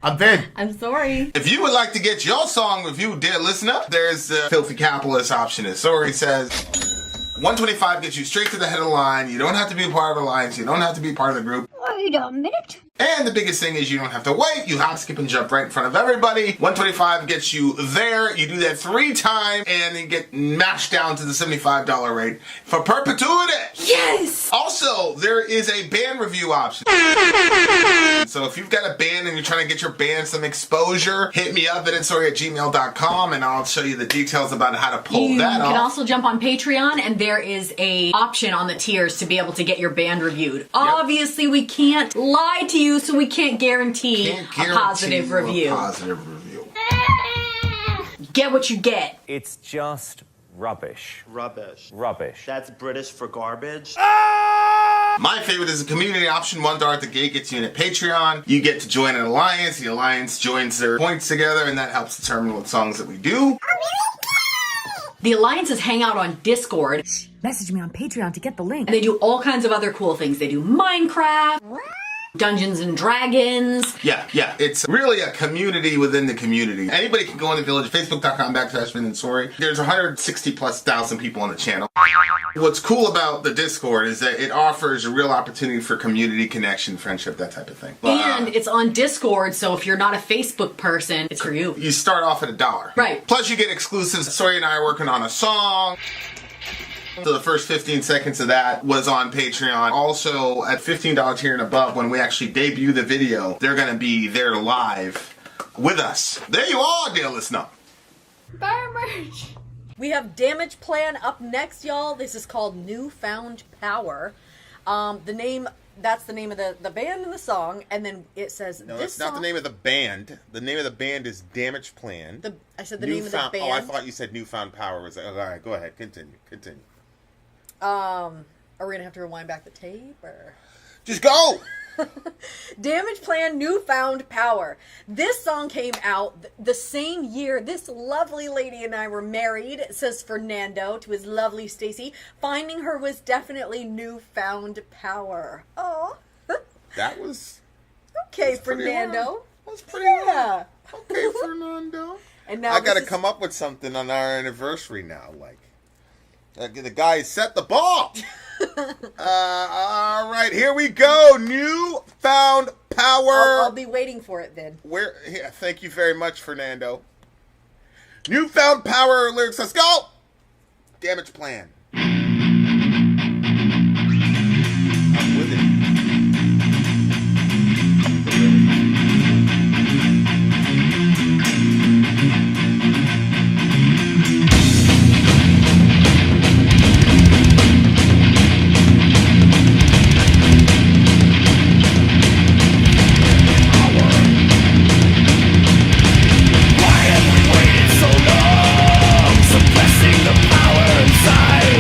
I'm Vin. I'm Sori. If you would like to get your song reviewed, dear listener, there's a filthy capitalist option. As Sori says, 125 gets you straight to the head of the line. You don't have to be a part of the alliance. You don't have to be part of the group. Wait a minute. And the biggest thing is you don't have to wait. You hop, skip, and jump right in front of everybody. 125 gets you there. You do that 3 times, and then get mashed down to the $75 rate for perpetuity. Yes! Also, there is a band review option. So if you've got a band and you're trying to get your band some exposure, hit me up at insori@gmail.com and I'll show you the details about how to pull that off. You can also jump on Patreon, and there is a option on the tiers to be able to get your band reviewed. Obviously, we can't lie to you, so we can't guarantee a positive review. Get what you get. It's just rubbish. Rubbish. Rubbish. That's British for garbage. My favorite is a community option. $1 at the gate gets you in at Patreon. You get to join an alliance. The alliance joins their points together, and that helps determine what songs that we do. The alliances hang out on Discord. Message me on Patreon to get the link. And they do all kinds of other cool things. They do Minecraft, Dungeons and Dragons. Yeah. It's really a community within the community. Anybody can go on the Village, facebook.com/Vin and Sori. There's 160,000+ people on the channel. What's cool about the Discord is that it offers a real opportunity for community connection, friendship, that type of thing. And it's on Discord, so if you're not a Facebook person, it's for you. You start off at $1. Right. Plus you get exclusives. Sori and I are working on a song. So the first 15 seconds of that was on Patreon. Also, at $15 tier and above, when we actually debut the video, they're going to be there live with us. There you are, dear listener. Buy merch. We have Damageplan up next, y'all. This is called Newfound Power. That's the name of the band and the song, and then it says No, this that's not the name of the band. The name of the band is Damageplan. I said the name of the band. Oh, I thought you said Newfound Power. Was like, all right, go ahead, continue. Are we gonna have to rewind back the tape, or Just go! Damageplan Newfound Power. This song came out the same year this lovely lady and I were married, says Fernando to his lovely Stacy. Finding her was definitely newfound power. Oh. That was... Okay, that's pretty Fernando. hard. That's pretty Yeah. hard. Okay, Fernando. And now I gotta come up with something on our anniversary now, like... the guy set the ball! All right, here we go. Newfound Power. I'll be waiting for it then. Yeah, thank you very much, Fernando. Newfound Power lyrics. Let's go. Damageplan. I'm with it. Suppressing the power inside.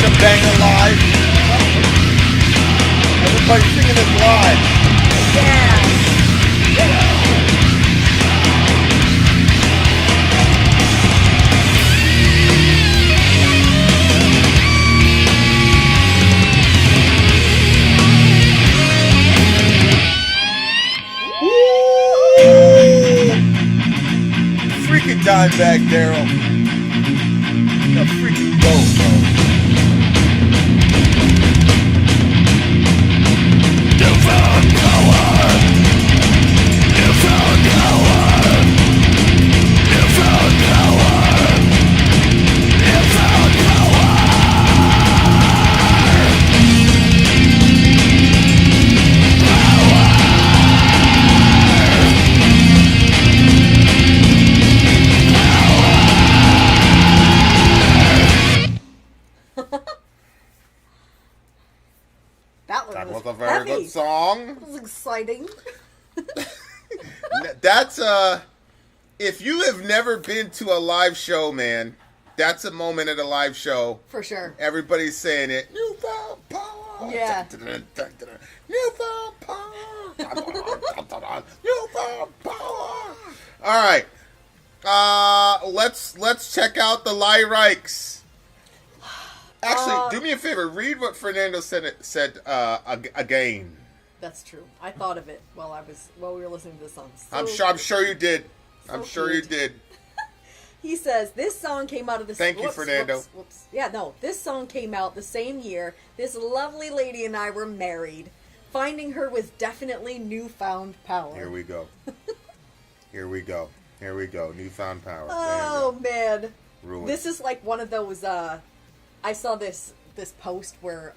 a banger live. Everybody singing this live. Yeah. Freaking Dimebag Daryl. A freaking dope, bro. You found power. You found power. You found power. You found power. That was a very good song. It was exciting. That's if you have never been to a live show, man, that's a moment at a live show. For sure. Everybody's saying it. Newfound power. Yeah. Newfound power. Newfound power. All right. Let's check out the Lyrikes. Actually, do me a favor. Read what Fernando said again. That's true. I thought of it while we were listening to the song. So I'm sure you did. I'm so sure cute. you did. He says, this song came out of the... Thank you, Fernando. Whoops. Yeah, no. This song came out the same year. This lovely lady and I were married. Finding her was definitely newfound power. Here we go. Here we go. Here we go. Newfound power. Oh, man. Ruined. This is like one of those... I saw this post where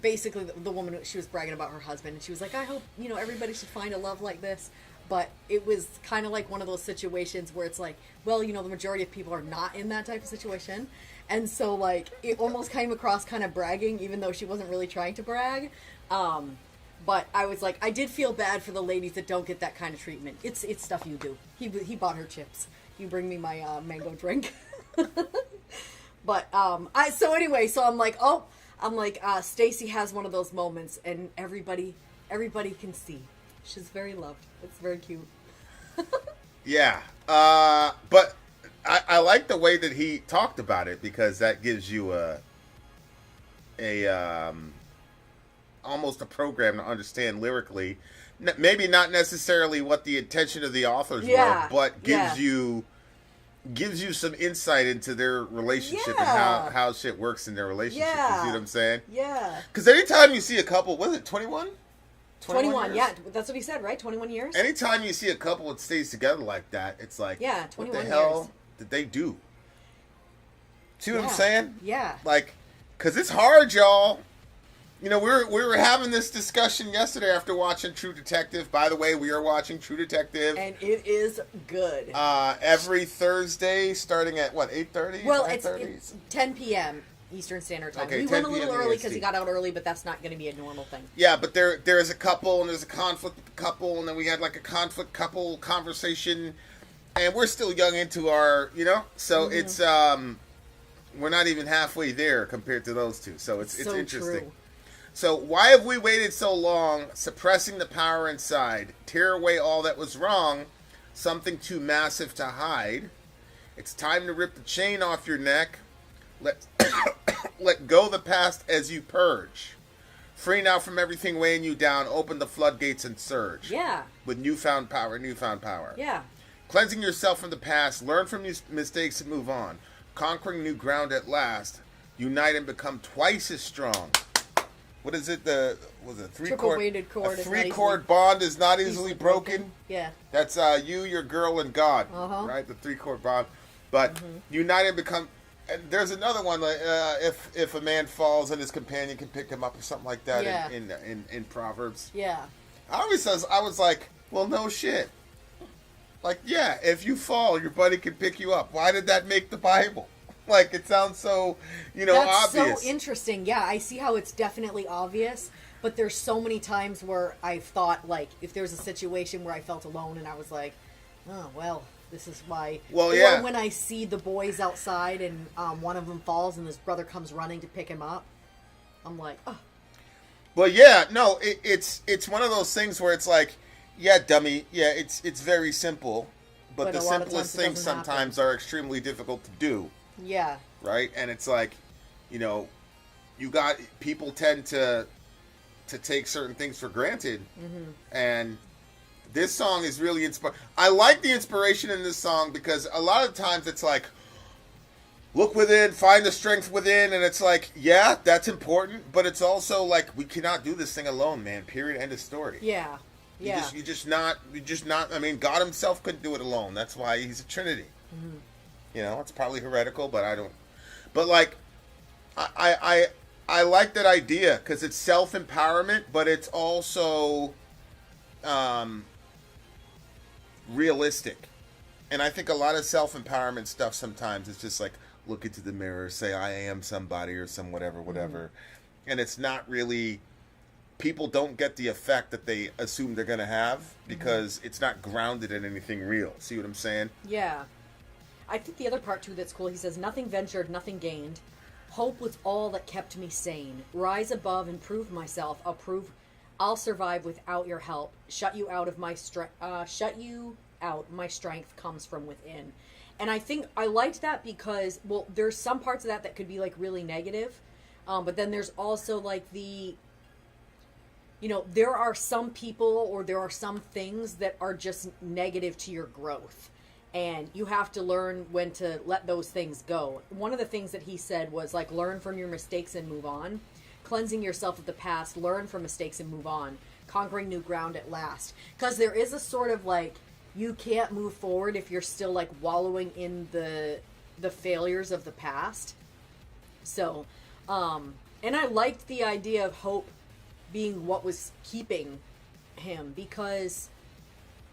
basically the woman, she was bragging about her husband, and she was like, I hope, everybody should find a love like this. But it was kind of like one of those situations where it's like, well, the majority of people are not in that type of situation. And so, like, it almost came across kind of bragging, even though she wasn't really trying to brag. But I was like, I did feel bad for the ladies that don't get that kind of treatment. It's stuff you do. He bought her chips. You bring me my mango drink. But so I'm like, Stacy has one of those moments, and everybody can see she's very loved. It's very cute. Yeah, but I like the way that he talked about it, because that gives you almost a program to understand lyrically. Maybe not necessarily what the intention of the authors were, but gives you some insight into their relationship and how shit works in their relationship. Yeah. You see what I'm saying? Yeah. Because anytime you see a couple, was it 21? 21, yeah. That's what he said, right? 21 years? Anytime you see a couple that stays together like that, it's like, yeah, 21 what the hell years. did they do? See what I'm saying? Yeah. Like, because it's hard, y'all. We were having this discussion yesterday after watching True Detective. By the way, we are watching True Detective. And it is good. Every Thursday, starting at, 8:30? Well, it's 10 p.m. Eastern Standard Time. Okay, we 10 went a little p.m. early EST. because he got out early, but that's not going to be a normal thing. Yeah, but there's a couple, and there's a conflict with the couple, and then we had like a conflict couple conversation, and we're still young into our, so it's, we're not even halfway there compared to those two, so it's so interesting. True. So why have we waited so long, suppressing the power inside, tear away all that was wrong, something too massive to hide? It's time to rip the chain off your neck. Let go the past as you purge. Free now from everything weighing you down. Open the floodgates and surge. Yeah. With newfound power. Yeah. Cleansing yourself from the past. Learn from your mistakes and move on. Conquering new ground at last. Unite and become twice as strong. What is it? Triple weighted cord. A 3-chord bond is not easily broken. Yeah. That's you, your girl, and God. Right? The 3-chord bond. But unite and become. And there's another one, like if a man falls and his companion can pick him up or something like that. Yeah. In Proverbs. Yeah. I was like, well, no shit. Like, yeah, if you fall, your buddy can pick you up. Why did that make the Bible? Like, it sounds so, That's obvious. so interesting. Yeah, I see how it's definitely obvious, but there's so many times where I've thought, like, if there's a situation where I felt alone and I was like, oh, well, This is why. Well, or yeah. when I see the boys outside and one of them falls and his brother comes running to pick him up, I'm like, oh. Well, yeah, no, it's one of those things where it's like, yeah, dummy, yeah, it's very simple, but the a lot of simplest times it things doesn't sometimes are extremely difficult to do, Yeah. right? And it's like, you know, people tend to take certain things for granted, and this song is really inspiring. I like the inspiration in this song because a lot of times it's like, look within, find the strength within, and it's like, yeah, that's important, but it's also like, we cannot do this thing alone, man. Period. End of story. Yeah. Yeah. You just not. I mean, God Himself couldn't do it alone. That's why He's a Trinity. You know, it's probably heretical, but I don't. But like, I like that idea because it's self-empowerment, but it's also realistic. And I think a lot of self-empowerment stuff sometimes is just like, look into the mirror, say I am somebody or some whatever. And it's not really, people don't get the effect that they assume they're going to have because it's not grounded in anything real. See what I'm saying? Yeah. I think the other part too that's cool, he says, nothing ventured, nothing gained. Hope was all that kept me sane. Rise above and prove myself. I'll survive without your help. Shut you out. My strength comes from within. And I think I liked that because, well, there's some parts of that could be like really negative. But then there's also like the, you know, there are some people or there are some things that are just negative to your growth. And you have to learn when to let those things go. One of the things that he said was like, learn from your mistakes and move on. Cleansing yourself of the past, learn from mistakes and move on. Conquering new ground at last. Because there is a sort of like, you can't move forward if you're still like wallowing in the failures of the past. So, and I liked the idea of hope being what was keeping him, because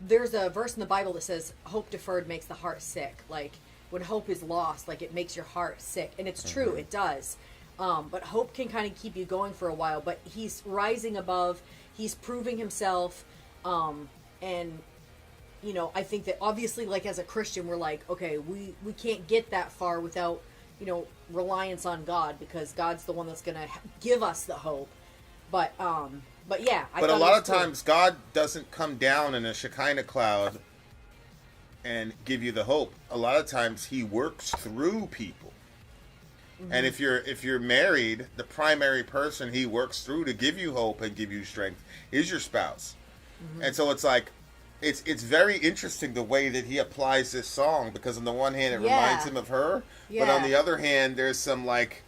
there's a verse in the Bible that says hope deferred makes the heart sick. Like when hope is lost, like it makes your heart sick. And it's true, it does. But hope can kind of keep you going for a while, but he's rising above, he's proving himself. And you know, I think that obviously, like as a Christian, we're like, okay, we can't get that far without, you know, reliance on God, because God's the one that's going to give us the hope. But yeah. But a lot of times God doesn't come down in a Shekinah cloud and give you the hope. A lot of times He works through people. And if you're married, the primary person He works through to give you hope and give you strength is your spouse. And so it's like, it's very interesting the way that he applies this song, because on the one hand it reminds him of her, but on the other hand there's some like,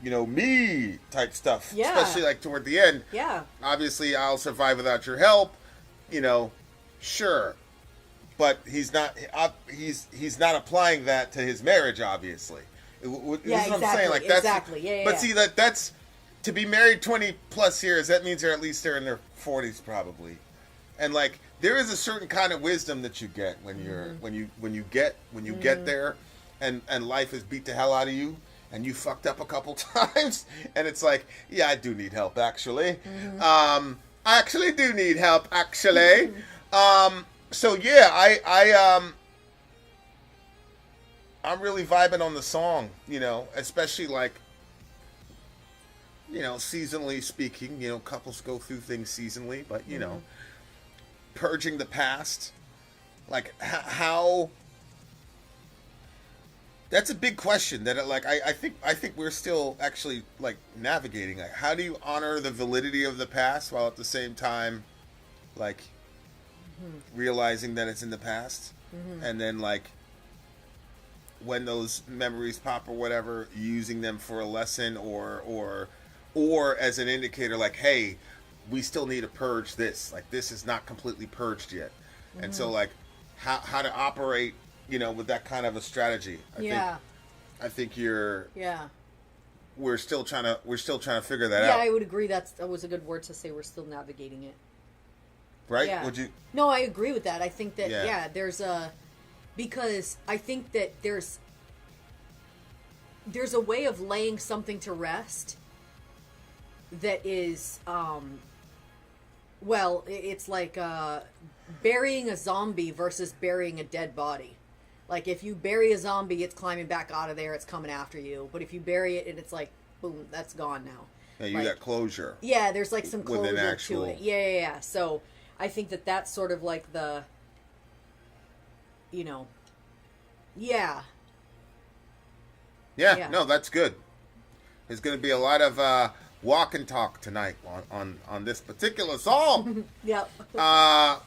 you know, me type stuff, especially like toward the end. Obviously, I'll survive without your help, you know, sure, but he's not applying that to his marriage, obviously. This is what I'm saying. Like that's but see, that's to be married 20 plus years, that means they're in their 40s probably. And like there is a certain kind of wisdom that you get when you're when you get there, and life has beat the hell out of you and you fucked up a couple times, and it's like, yeah, I do need help actually. I actually do need help actually. So yeah, I'm really vibing on the song, you know, especially like, you know, seasonally speaking, you know, couples go through things seasonally, but you know, purging the past, like how, that's a big question that like I think we're still actually like navigating. Like, how do you honor the validity of the past while at the same time like realizing that it's in the past, and then like when those memories pop or whatever, using them for a lesson or as an indicator, like, hey, we still need to purge this. Like, this is not completely purged yet. And so, like, how to operate, you know, with that kind of a strategy. I think we're still trying to figure that out. Yeah, I would agree. That was a good word to say. We're still navigating it. Right? Yeah. Would you? No, I agree with that. I think that there's because I think that there's a way of laying something to rest that is well, it's like burying a zombie versus burying a dead body. Like, if you bury a zombie, it's climbing back out of there, it's coming after you. But if you bury it and it's like, boom, that's gone now. Yeah, you like, got closure. Yeah, there's like some With an closure actual... to it. Yeah. So I think that's sort of like the, yeah. Yeah, no, that's good. There's going to be a lot of walk and talk tonight on this particular song. Yep. I'm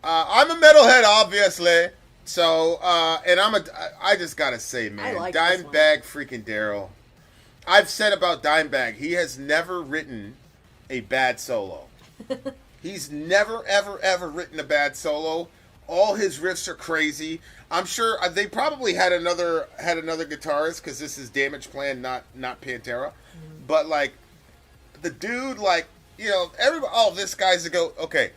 a metalhead, obviously. So, and I just got to say, man, like this one. Dimebag freaking Daryl. I've said about Dimebag, he has never written a bad solo. He's never, ever, ever written a bad solo. All his riffs are crazy. I'm sure they probably had another guitarist, because this is Damageplan, not Pantera. Mm-hmm. But like the dude, like, everybody. Oh, this guy's okay.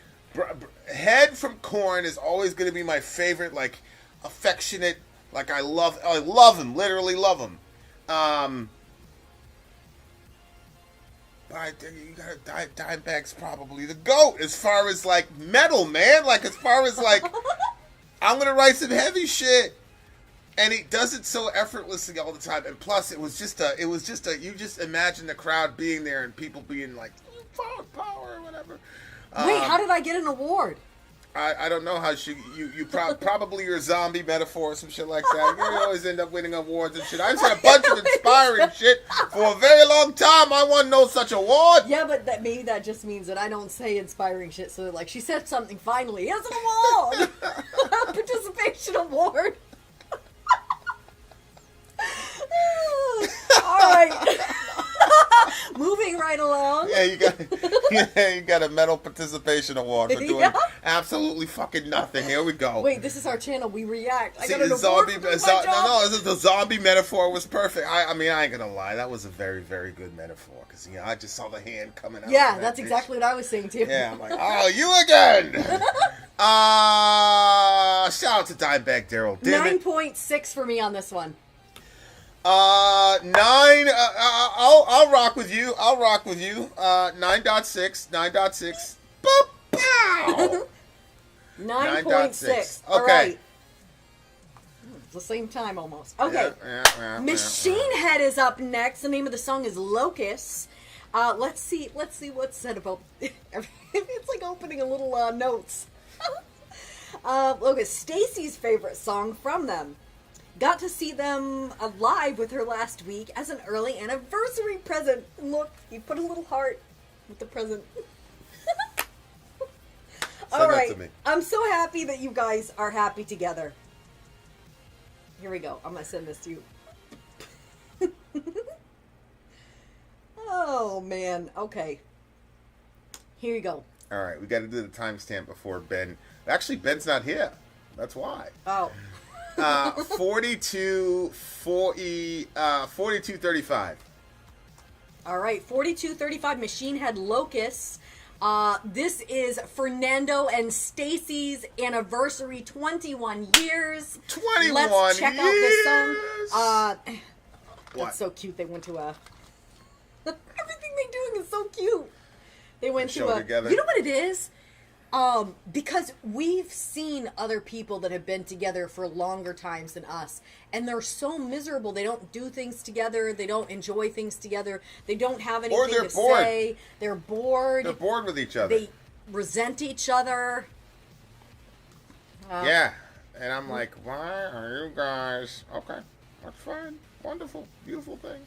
Head from Korn is always going to be my favorite. Like, affectionate. Like, I love him. Literally love him. But you gotta Dimebag's probably the GOAT as far as like metal, man. Like, as far as like, I'm gonna write some heavy shit, and he does it so effortlessly all the time. And plus, it was just a. You just imagine the crowd being there and people being like, power or whatever. Wait, how did I get an award? I don't know how you probably your zombie metaphor or some shit like that. You always end up winning awards and shit. I've had a bunch of inspiring shit for a very long time. I won no such award. Yeah, but maybe that just means that I don't say inspiring shit. So like, she said something finally. Here's an award, participation award. All right. Moving right along. Yeah, you got a medal participation award for doing absolutely fucking nothing. Here we go. Wait, this is our channel. We react. I See, got an the award zombie. for doing my job. The zombie metaphor was perfect. I mean, I ain't gonna lie. That was a very, very good metaphor because I just saw the hand coming out. Yeah, that's exactly what I was saying too. Yeah, I'm like, oh, you again. Shout out to Dimebag Daryl. 9.6 for me on this one. 9. I'll rock with you. 9.6. 9.6. Boop, pow. 9.6. Okay. All right. It's the same time almost. Okay. Yeah, Machine Head is up next. The name of the song is Locust. Let's see what's said about. It's like opening a little notes. Locust, Stacy's favorite song from them. Got to see them live with her last week as an early anniversary present. And look, you put a little heart with the present. All right. I'm so happy that you guys are happy together. Here we go. I'm going to send this to you. Oh, man. Okay. Here you go. All right. We got to do the timestamp before Ben. Actually, Ben's not here. That's why. Oh. 42:35. All right, 42:35. Machine Head Locusts. This is Fernando and Stacy's anniversary, 21 years. 21 Let's check out this song. What? That's so cute. They went to a. Everything they're doing is so cute. They went to a. Together. You know what it is? Because we've seen other people that have been together for longer times than us, and they're so miserable. They don't do things together. They don't enjoy things together. They don't have anything to say. They're bored. They're bored with each other. They resent each other. Yeah. And I'm like, why are you guys... Okay, that's fine. Wonderful. Beautiful thing.